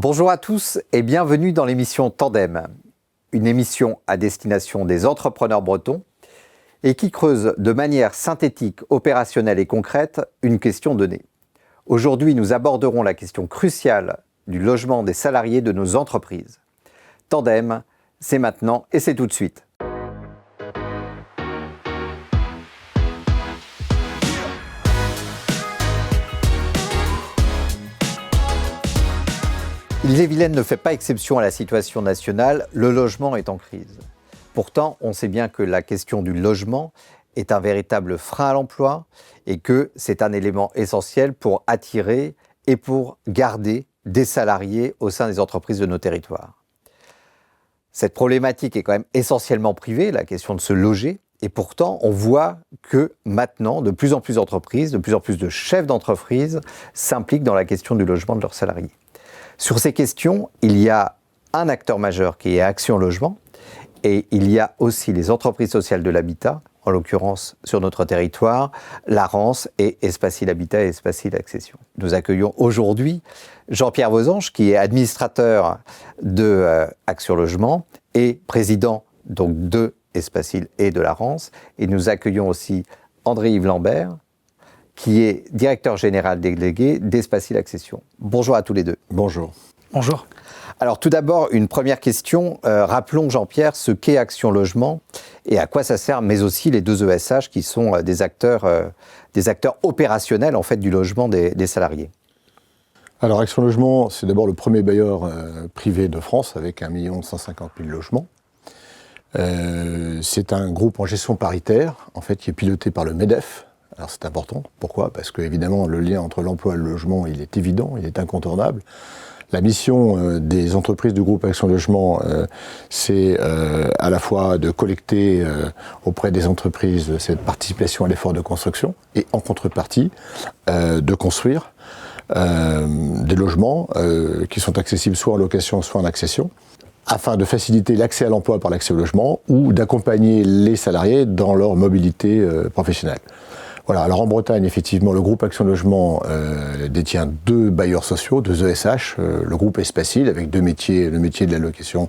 Bonjour à tous et bienvenue dans l'émission Tandem, une émission à destination des entrepreneurs bretons et qui creuse de manière synthétique, opérationnelle et concrète une question donnée. Aujourd'hui, nous aborderons la question cruciale du logement des salariés de nos entreprises. Tandem, c'est maintenant et c'est tout de suite. L'Ille-et-Vilaine ne fait pas exception à la situation nationale, le logement est en crise. Pourtant, on sait bien que la question du logement est un véritable frein à l'emploi et que c'est un élément essentiel pour attirer et pour garder des salariés au sein des entreprises de nos territoires. Cette problématique est quand même essentiellement privée, la question de se loger, et pourtant on voit que maintenant, de plus en plus d'entreprises, de plus en plus de chefs d'entreprise s'impliquent dans la question du logement de leurs salariés. Sur ces questions, il y a un acteur majeur qui est Action Logement et il y a aussi les entreprises sociales de l'habitat, en l'occurrence sur notre territoire, la Rance et Espacil Habitat et Espacil Accession. Nous accueillons aujourd'hui Jean-Pierre Vosange qui est administrateur de Action Logement et président donc de Espacil et de la Rance. Et nous accueillons aussi André-Yves Lambert, qui est directeur général délégué d'Espacil Accession. Bonjour à tous les deux. Bonjour. Bonjour. Alors tout d'abord, une première question. Rappelons, Jean-Pierre, ce qu'est Action Logement et à quoi ça sert, mais aussi les deux ESH qui sont des acteurs opérationnels en fait, du logement des salariés. Alors Action Logement, c'est d'abord le premier bailleur privé de France avec 1 150 000 logements. C'est un groupe en gestion paritaire, en fait, qui est piloté par le MEDEF. Alors c'est important. Pourquoi ? Parce que évidemment le lien entre l'emploi et le logement, il est évident, il est incontournable. La mission des entreprises du groupe Action Logement, c'est à la fois de collecter auprès des entreprises cette participation à l'effort de construction et en contrepartie de construire des logements qui sont accessibles soit en location, soit en accession, afin de faciliter l'accès à l'emploi par l'accès au logement ou d'accompagner les salariés dans leur mobilité professionnelle. Voilà, alors en Bretagne, effectivement, le groupe Action Logement détient 2 bailleurs sociaux, 2 ESH, le groupe Espacil avec 2 métiers, le métier de la location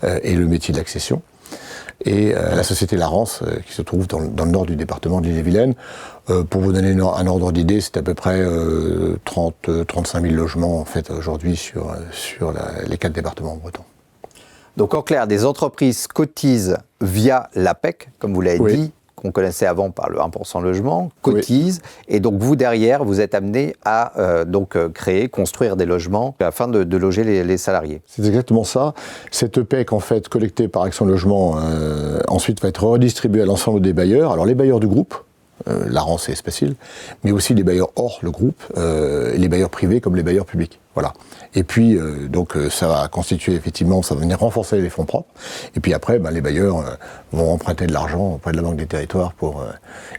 et le métier de l'accession. Et la société La Rance, qui se trouve dans le nord du département de l'Ille-et-Vilaine. Pour vous donner un ordre d'idée, c'est à peu près 35 000 logements en fait, aujourd'hui sur les 4 départements bretons. Donc en clair, des entreprises cotisent via l'APEC, comme vous l'avez dit, qu'on connaissait avant par le 1% logement, cotisent, et donc vous derrière, vous êtes amené à créer, construire des logements afin de loger les salariés. C'est exactement ça. Cette EPEC, en fait, collectée par Action Logement, ensuite va être redistribuée à l'ensemble des bailleurs. Alors les bailleurs du groupe, La Rance et Espacil, mais aussi les bailleurs hors le groupe, et les bailleurs privés comme les bailleurs publics. Voilà. Et puis, ça va constituer effectivement, ça va venir renforcer les fonds propres. Et puis après, les bailleurs vont emprunter de l'argent auprès de la Banque des Territoires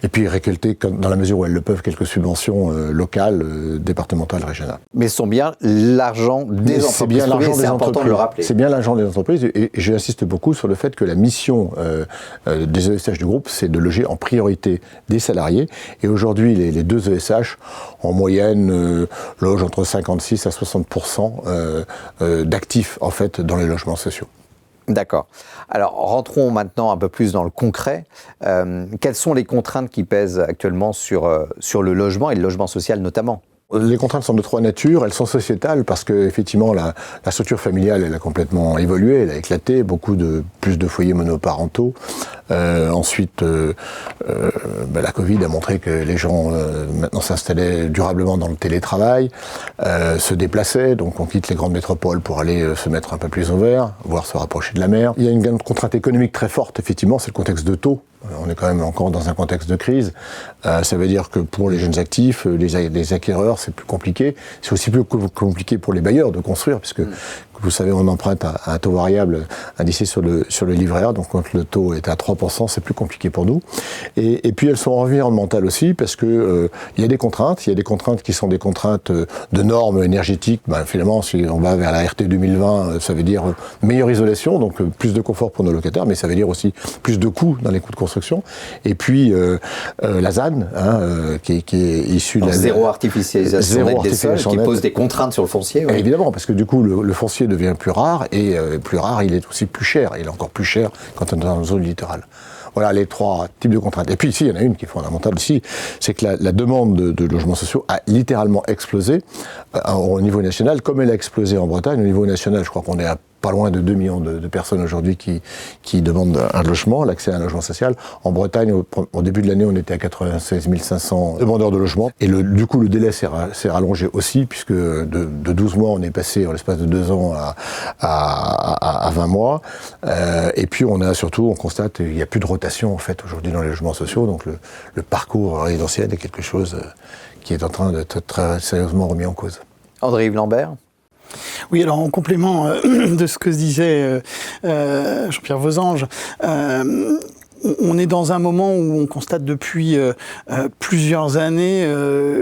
et puis récolter, dans la mesure où elles le peuvent, quelques subventions locales, départementales, régionales. Mais ce sont bien l'argent des entreprises. C'est bien l'argent des entreprises. De le rappeler. C'est bien l'argent des entreprises. Et j'insiste beaucoup sur le fait que la mission des ESH du groupe, c'est de loger en priorité des salariés. Et aujourd'hui, les 2 ESH, en moyenne, logent entre 56 à 60% d'actifs en fait dans les logements sociaux. D'accord. Alors rentrons maintenant un peu plus dans le concret. Quelles sont les contraintes qui pèsent actuellement sur le logement et le logement social notamment ? Les contraintes sont de 3 natures. Elles sont sociétales parce que effectivement la structure familiale elle a complètement évolué, elle a éclaté, plus de foyers monoparentaux. Ensuite, la Covid a montré que les gens maintenant s'installaient durablement dans le télétravail, se déplaçaient, donc on quitte les grandes métropoles pour aller se mettre un peu plus au vert, voire se rapprocher de la mer. Il y a une contrainte économique très forte, effectivement, c'est le contexte de taux. On est quand même encore dans un contexte de crise. Ça veut dire que pour les jeunes actifs, les acquéreurs, c'est plus compliqué. C'est aussi plus compliqué pour les bailleurs de construire, puisque vous savez, on emprunte à un taux variable indexé sur le livret A, donc quand le taux est à 3%, c'est plus compliqué pour nous. Et puis elles sont environnementales aussi, parce que il y a des contraintes qui sont des contraintes de normes énergétiques. Finalement, si on va vers la RT 2020, ça veut dire meilleure isolation, donc plus de confort pour nos locataires, mais ça veut dire aussi plus de coûts dans les coûts de construction. Et puis la ZAN, qui est issue de la zéro artificialisation nette des sols, qui pose des contraintes sur le foncier. Oui. Évidemment, parce que du coup, le foncier devient plus rare, et plus rare, il est aussi plus cher. Il est encore plus cher quand on est dans une zone littorale. Voilà les trois types de contraintes. Et puis ici, il y en a une qui est fondamentale aussi, c'est que la demande de logements sociaux a littéralement explosé au niveau national, comme elle a explosé en Bretagne. Au niveau national, je crois qu'on est à pas loin de 2 millions de personnes aujourd'hui qui demandent un logement, l'accès à un logement social. En Bretagne, au début de l'année, on était à 96 500 demandeurs de logement. Et du coup, le délai s'est rallongé aussi, puisque de 12 mois, on est passé, en l'espace de 2 ans, à 20 mois. Et puis, on constate qu'il n'y a plus de rotation, en fait, aujourd'hui, dans les logements sociaux. Donc, le parcours résidentiel est quelque chose qui est en train d'être très sérieusement remis en cause. André-Yves Lambert. Oui, alors en complément de ce que disait Jean-Pierre Vosange, on est dans un moment où on constate depuis plusieurs années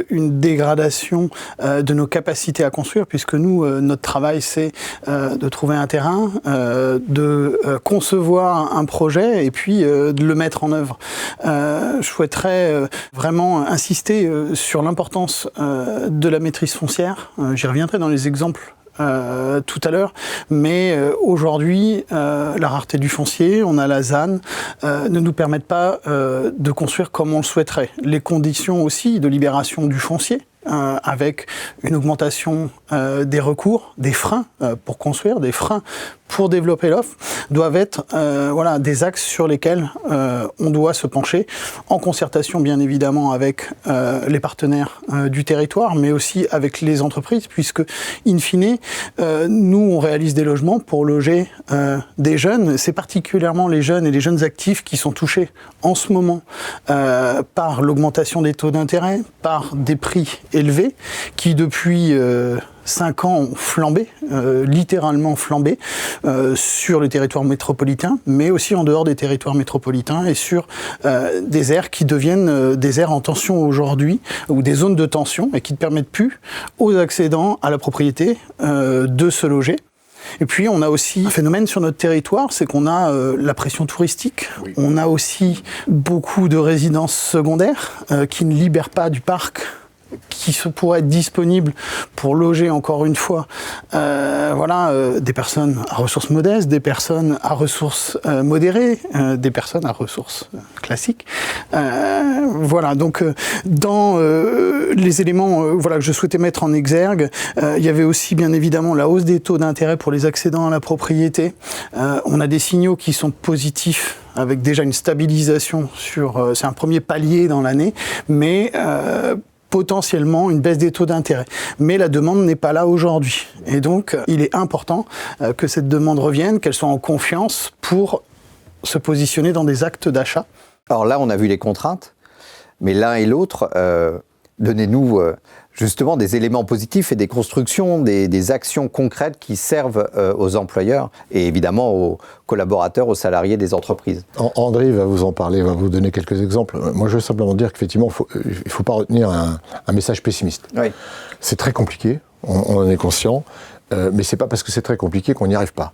une dégradation de nos capacités à construire, puisque nous, notre travail, c'est de trouver un terrain, de concevoir un projet et puis de le mettre en œuvre. Je souhaiterais vraiment insister sur l'importance de la maîtrise foncière. J'y reviendrai dans les exemples tout à l'heure, mais aujourd'hui, la rareté du foncier, on a la ZAN, ne nous permettent pas de construire comme on le souhaiterait. Les conditions aussi de libération du foncier, avec une augmentation des recours, des freins pour construire, des freins pour développer l'offre, doivent être des axes sur lesquels on doit se pencher, en concertation bien évidemment avec les partenaires du territoire, mais aussi avec les entreprises, puisque, in fine, nous, on réalise des logements pour loger des jeunes. C'est particulièrement les jeunes et les jeunes actifs qui sont touchés en ce moment par l'augmentation des taux d'intérêt, par des prix élevés, qui depuis 5 ans ont flambé, littéralement flambé, sur le territoire métropolitain, mais aussi en dehors des territoires métropolitains et sur des aires qui deviennent des aires en tension aujourd'hui, ou des zones de tension, et qui ne permettent plus aux accédants à la propriété de se loger. Et puis on a aussi un phénomène sur notre territoire, c'est qu'on a la pression touristique, oui. On a aussi beaucoup de résidences secondaires qui ne libèrent pas du parc, qui pourraient être disponibles pour loger, encore une fois, des personnes à ressources modestes, des personnes à ressources modérées, des personnes à ressources classiques. Donc dans les éléments que je souhaitais mettre en exergue, il y avait aussi bien évidemment la hausse des taux d'intérêt pour les accédants à la propriété. On a des signaux qui sont positifs, avec déjà une stabilisation c'est un premier palier dans l'année, mais potentiellement une baisse des taux d'intérêt. Mais la demande n'est pas là aujourd'hui. Et donc, il est important que cette demande revienne, qu'elle soit en confiance pour se positionner dans des actes d'achat. Alors là, on a vu les contraintes, mais l'un et l'autre, donnez-nous justement des éléments positifs et des constructions, des actions concrètes qui servent aux employeurs et évidemment aux collaborateurs, aux salariés des entreprises. André va vous en parler, va vous donner quelques exemples. Moi, je veux simplement dire qu'effectivement, il ne faut pas retenir un message pessimiste. Oui. C'est très compliqué, on en est conscient. Mais c'est pas parce que c'est très compliqué qu'on n'y arrive pas.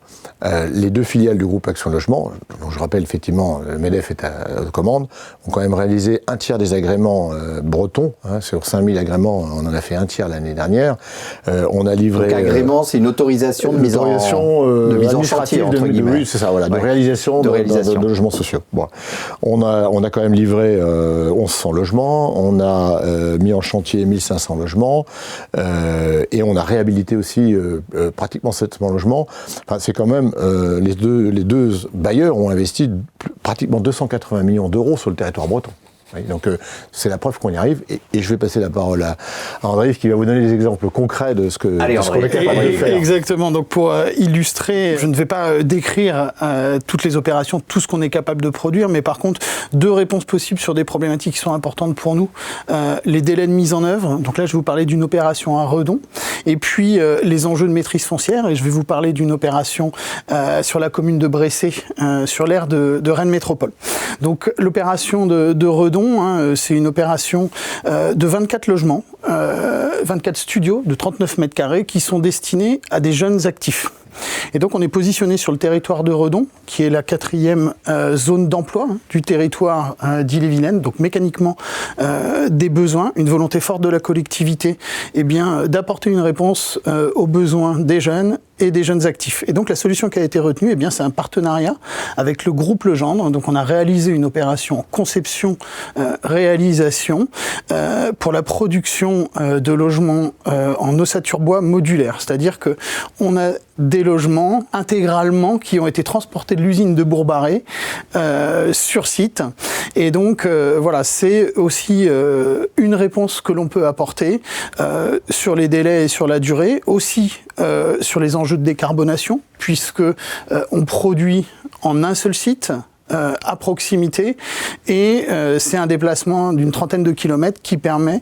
Les 2 filiales du groupe Action Logement, dont je rappelle effectivement, le MEDEF est à commande, ont quand même réalisé 1/3 des agréments bretons. Sur 5000 agréments, on en a fait 1/3 l'année dernière. On a livré... Donc agrément, c'est une autorisation de mise en chantier, entre guillemets. Oui, c'est ça, voilà, de réalisation de logements sociaux. Bon. On a quand même livré 1100 logements, on a mis en chantier 1500 logements, et on a réhabilité aussi pratiquement 700 logements. Enfin, c'est quand même les deux bailleurs ont investi pratiquement 280 millions d'euros sur le territoire breton. Oui, donc c'est la preuve qu'on y arrive. Et je vais passer la parole à André qui va vous donner des exemples concrets de ce qu'on est capable de faire. Exactement. Donc pour illustrer, je ne vais pas décrire toutes les opérations, tout ce qu'on est capable de produire, mais par contre, 2 réponses possibles sur des problématiques qui sont importantes pour nous. Les délais de mise en œuvre. Donc là, je vais vous parler d'une opération à Redon. Et puis, les enjeux de maîtrise foncière. Et je vais vous parler d'une opération sur la commune de Bressé, sur l'aire de Rennes Métropole. Donc l'opération de Redon, c'est une opération de 24 logements, 24 studios de 39 mètres carrés qui sont destinés à des jeunes actifs. Et donc on est positionné sur le territoire de Redon, qui est la 4e zone d'emploi du territoire d'Ille-et-Vilaine, donc mécaniquement des besoins, une volonté forte de la collectivité, d'apporter une réponse aux besoins des jeunes et des jeunes actifs. Et donc la solution qui a été retenue, c'est un partenariat avec le groupe Legendre. Donc on a réalisé une opération conception, réalisation pour la production de logements en ossature bois modulaire. C'est-à-dire que on a des logements intégralement qui ont été transportés de l'usine de Bourg-Barré sur site. Et donc c'est aussi une réponse que l'on peut apporter sur les délais et sur la durée, aussi sur les enjeux de décarbonation, puisque on produit en un seul site, à proximité, et c'est un déplacement d'une 30aine de kilomètres qui permet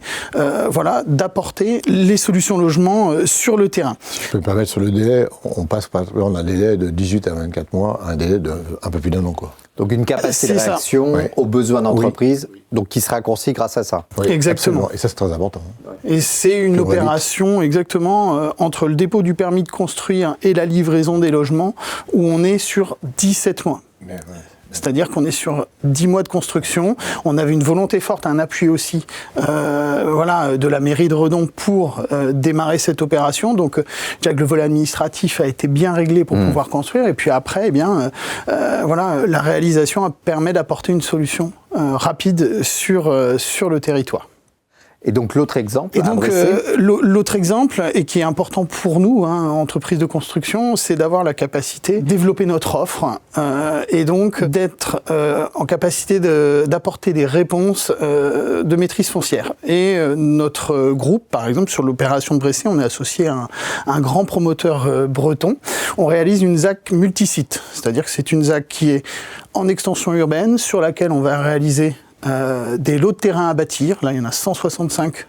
d'apporter les solutions logement sur le terrain. Si je peux me permettre, sur le délai, on passe par un délai de 18 à 24 mois, un délai de un peu plus d'1 an, quoi. Donc une capacité de réaction aux besoins d'entreprise, donc qui se raccourcit grâce à ça. Oui, exactement. Absolument. Et ça, c'est très important. Et c'est une opération, entre le dépôt du permis de construire et la livraison des logements, où on est sur 17 mois. C'est-à-dire qu'on est sur 10 mois de construction. On avait une volonté forte, un appui aussi de la mairie de Redon pour démarrer cette opération. Donc déjà que le volet administratif a été bien réglé pour pouvoir construire. Et puis après, la réalisation permet d'apporter une solution rapide sur le territoire. Et donc l'autre exemple, l'autre exemple, et qui est important pour nous, entreprise de construction, c'est d'avoir la capacité de développer notre offre et donc d'être en capacité d'apporter des réponses de maîtrise foncière. Et notre groupe, par exemple, sur l'opération de Bressé, on est associé à un grand promoteur breton. On réalise une ZAC multisite, c'est-à-dire que c'est une ZAC qui est en extension urbaine, sur laquelle on va réaliser des lots de terrain à bâtir. Là, il y en a 165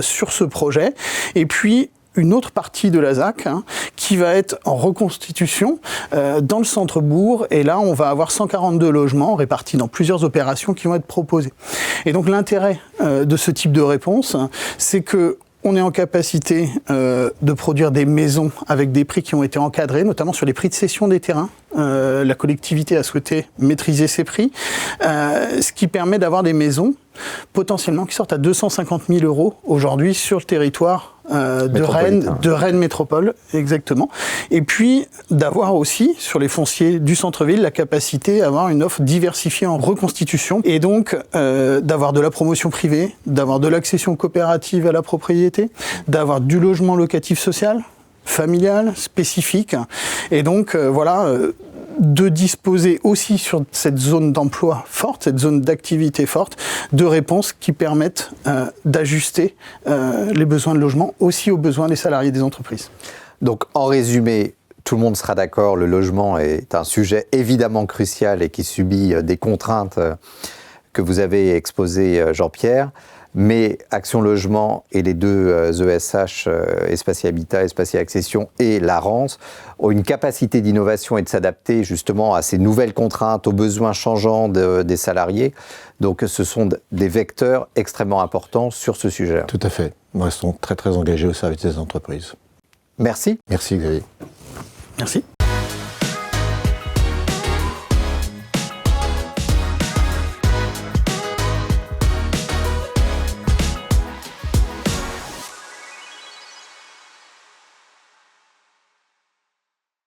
sur ce projet. Et puis, une autre partie de la ZAC qui va être en reconstitution dans le centre-bourg. Et là, on va avoir 142 logements répartis dans plusieurs opérations qui vont être proposées. Et donc, l'intérêt de ce type de réponse, c'est que on est en capacité de produire des maisons avec des prix qui ont été encadrés, notamment sur les prix de cession des terrains. La collectivité a souhaité maîtriser ces prix, ce qui permet d'avoir des maisons potentiellement qui sortent à 250 000 € aujourd'hui sur le territoire de Rennes Métropole, exactement. Et puis d'avoir aussi, sur les fonciers du centre-ville, la capacité d'avoir une offre diversifiée en reconstitution et donc d'avoir de la promotion privée, d'avoir de l'accession coopérative à la propriété, d'avoir du logement locatif social, familial, spécifique. Et donc de disposer aussi sur cette zone d'emploi forte, cette zone d'activité forte, de réponses qui permettent d'ajuster les besoins de logement aussi aux besoins des salariés des entreprises. Donc en résumé, tout le monde sera d'accord, le logement est un sujet évidemment crucial et qui subit des contraintes que vous avez exposées, Jean-Pierre. Mais Action Logement et les deux ESH, Espace Habitat, Espace Accession et la Rance, ont une capacité d'innovation et de s'adapter justement à ces nouvelles contraintes, aux besoins changeants des salariés. Donc ce sont des vecteurs extrêmement importants sur ce sujet. Tout à fait. Nous restons très très engagés au service des entreprises. Merci. Merci Xavier. Merci.